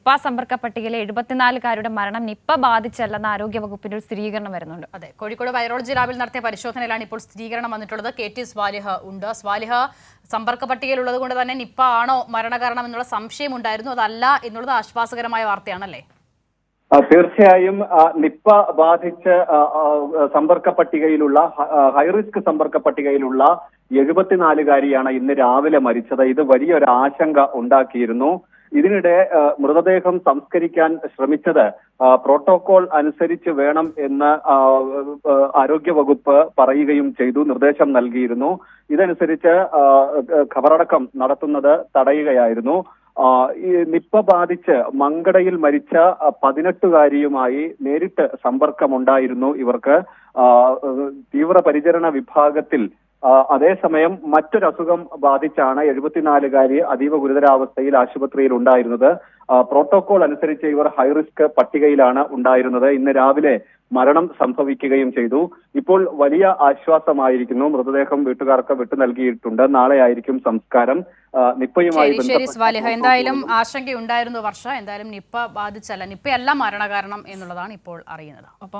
Nipah സമ്പർക്ക പട്ടികയിലെ 74കാരുടെ മരണം നിപ്പ ബാധിച്ചല്ലെന്ന ആരോഗ്യവകുപ്പിന്റെ ഒരു സ്ഥിരീകരണം വരുന്നുണ്ട്. അതെ, കോഴിക്കോട് വൈറോളജി ലാബിൽ നടത്തിയ പരിശോധനയിലാണ് ഇപ്പോൾ സ്ഥിരീകരണം വന്നിട്ടുള്ളത്. KT സ്വാലിഹ് ഉണ്ട്. സ്വാലിഹ്, സമ്പർക്ക പട്ടികയിലുള്ളത് കൊണ്ട് തന്നെ നിപ്പ ആണോ മരണകാരണം എന്നുള്ള സംശയം ഉണ്ടായിരുന്നു, അതല്ല എന്നുള്ളത് ആശ്വാസകരമായ വാർത്തയാണല്ലേ? തീർച്ചയായും നിപ്പ ബാധിച്ച് സമ്പർക്ക പട്ടികയിലുള്ള ഹൈറിസ്ക് സമ്പർക്ക പട്ടികയിലുള്ള 74കാരിയാണ് ഇന്ന് രാവിലെ മരിച്ചത്. ഇത് വലിയൊരു ആശങ്ക ഉണ്ടാക്കിയിരുന്നു. ഇതിനിടെ മൃതദേഹം സംസ്കരിക്കാൻ ശ്രമിച്ചത് പ്രോട്ടോകോൾ അനുസരിച്ച് വേണം എന്ന് ആരോഗ്യവകുപ്പ് പറയുകയും ചെയ്തു, നിർദ്ദേശം നൽകിയിരുന്നു. ഇതനുസരിച്ച് ഖബറടക്കം നടത്തുന്നത് തടയുകയായിരുന്നു. ഈ നിപ്പ ബാധിച്ച് മങ്കടയിൽ മരിച്ച 18കാരിയുമായി നേരിട്ട് സമ്പർക്കമുണ്ടായിരുന്നു ഇവർക്ക്. തീവ്രപരിചരണ വിഭാഗത്തിൽ അതേസമയം മറ്റൊരസുഖം ബാധിച്ചാണ് 74കാരി അതീവ ഗുരുതരാവസ്ഥയിൽ ആശുപത്രിയിൽ ഉണ്ടായിരുന്നത്. പ്രോട്ടോകോൾ അനുസരിച്ച് ഇവർ ഹൈറിസ്ക് പട്ടികയിലാണ് ഉണ്ടായിരുന്നത്. ഇന്ന് രാവിലെ മരണം സംഭവിക്കുകയും ചെയ്തു. ഇപ്പോൾ വലിയ ആശ്വാസമായിരിക്കുന്നു. മൃതദേഹം വീട്ടുകാർക്ക് വിട്ടു നൽകിയിട്ടുണ്ട്. നാളെ ആയിരിക്കും സംസ്കാരം. നിപ്പയുമായി എന്തായാലും ആശങ്കയുണ്ടായിരുന്നു വർഷ. എന്തായാലും നിപ്പ ബാധിച്ചല്ല, നിപ്പയല്ല മരണകാരണം എന്നുള്ളതാണ് ഇപ്പോൾ അറിയുന്നത്.